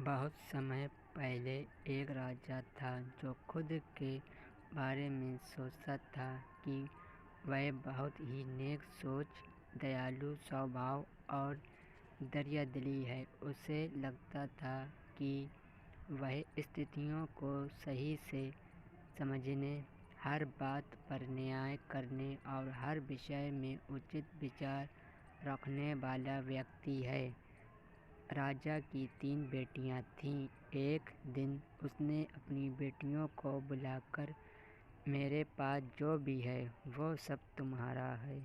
बहुत समय पहले एक राजा था जो खुद के बारे में सोचता था कि वह बहुत ही नेक सोच, दयालु स्वभाव और दरियादिली है। उसे लगता था कि वह स्थितियों को सही से समझने, हर बात पर न्याय करने और हर विषय में उचित विचार रखने वाला व्यक्ति है। राजा की 3 बेटियां थीं। एक दिन उसने अपनी बेटियों को बुलाकर, मेरे पास जो भी है वो सब तुम्हारा है।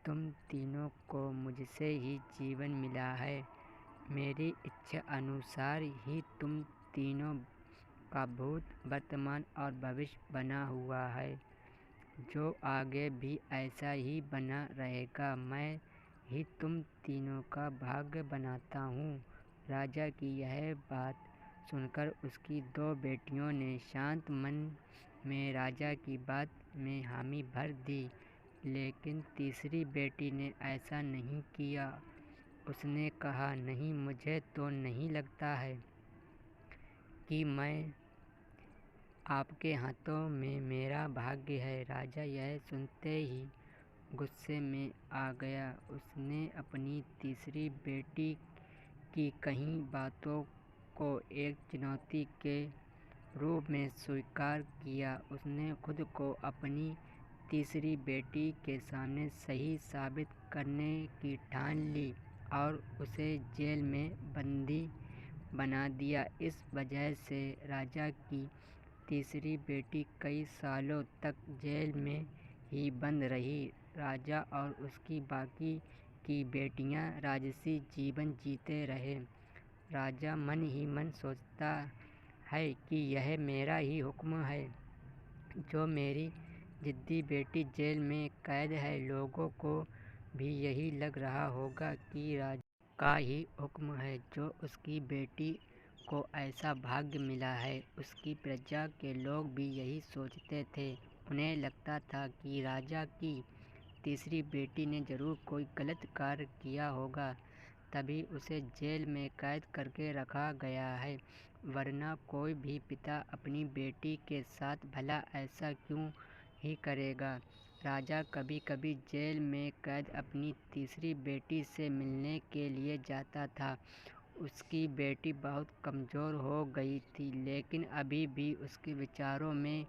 तुम तीनों को मुझसे ही जीवन मिला है। मेरी इच्छा अनुसार ही तुम तीनों का भूत, वर्तमान और भविष्य बना हुआ है, जो आगे भी ऐसा ही बना रहेगा। मैं ही तुम तीनों का भाग्य बनाता हूँ। राजा की यह बात सुनकर उसकी 2 बेटियों ने शांत मन में राजा की बात में हामी भर दी, लेकिन तीसरी बेटी ने ऐसा नहीं किया। उसने कहा, नहीं, मुझे तो नहीं लगता है कि मैं आपके हाथों में मेरा भाग्य है। राजा यह सुनते ही गुस्से में आ गया। उसने अपनी तीसरी बेटी की कही बातों को एक चुनौती के रूप में स्वीकार किया। उसने खुद को अपनी तीसरी बेटी के सामने सही साबित करने की ठान ली और उसे जेल में बंदी बना दिया। इस वजह से राजा की तीसरी बेटी कई सालों तक जेल में ही बंद रही। राजा और उसकी बाकी की बेटियां राजसी जीवन जीते रहे। राजा मन ही मन सोचता है कि यह मेरा ही हुक्म है, जो मेरी जिद्दी बेटी जेल में कैद है। लोगों को भी यही लग रहा होगा कि राजा का ही हुक्म है, जो उसकी बेटी को ऐसा भाग्य मिला है। उसकी प्रजा के लोग भी यही सोचते थे। उन्हें लगता था कि राजा की तीसरी बेटी ने जरूर कोई गलत कार्य किया होगा, तभी उसे जेल में कैद करके रखा गया है, वरना कोई भी पिता अपनी बेटी के साथ भला ऐसा क्यों ही करेगा। राजा कभी कभी जेल में कैद अपनी तीसरी बेटी से मिलने के लिए जाता था। उसकी बेटी बहुत कमज़ोर हो गई थी, लेकिन अभी भी उसके विचारों में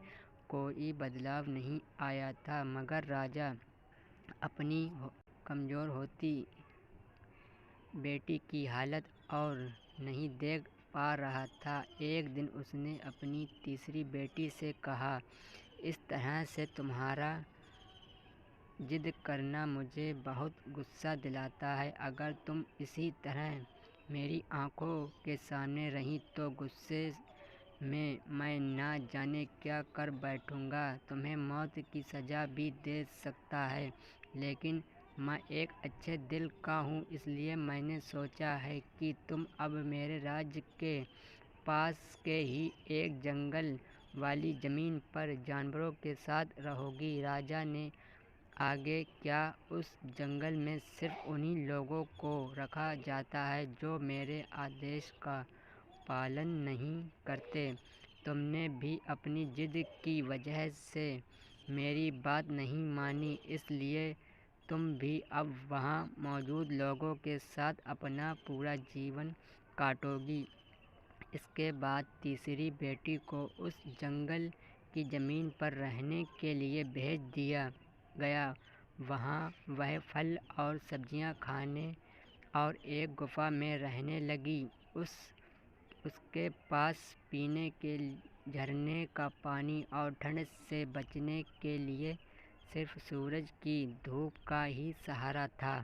कोई बदलाव नहीं आया था। मगर राजा अपनी कमज़ोर होती बेटी की हालत और नहीं देख पा रहा था। एक दिन उसने अपनी तीसरी बेटी से कहा, इस तरह से तुम्हारा जिद करना मुझे बहुत गुस्सा दिलाता है। अगर तुम इसी तरह मेरी आंखों के सामने रही तो गुस्से में मैं ना जाने क्या कर बैठूंगा। तुम्हें मौत की सज़ा भी दे सकता है, लेकिन मैं एक अच्छे दिल का हूँ, इसलिए मैंने सोचा है कि तुम अब मेरे राज्य के पास के ही एक जंगल वाली ज़मीन पर जानवरों के साथ रहोगी। राजा ने आगे, क्या उस जंगल में सिर्फ उन्हीं लोगों को रखा जाता है जो मेरे आदेश का पालन नहीं करते? तुमने भी अपनी जिद की वजह से मेरी बात नहीं मानी, इसलिए तुम भी अब वहाँ मौजूद लोगों के साथ अपना पूरा जीवन काटोगी। इसके बाद तीसरी बेटी को उस जंगल की ज़मीन पर रहने के लिए भेज दिया गया। वहाँ वह फल और सब्जियाँ खाने और एक गुफा में रहने लगी। उसके पास पीने के झरने का पानी और ठंड से बचने के लिए सिर्फ सूरज की धूप का ही सहारा था।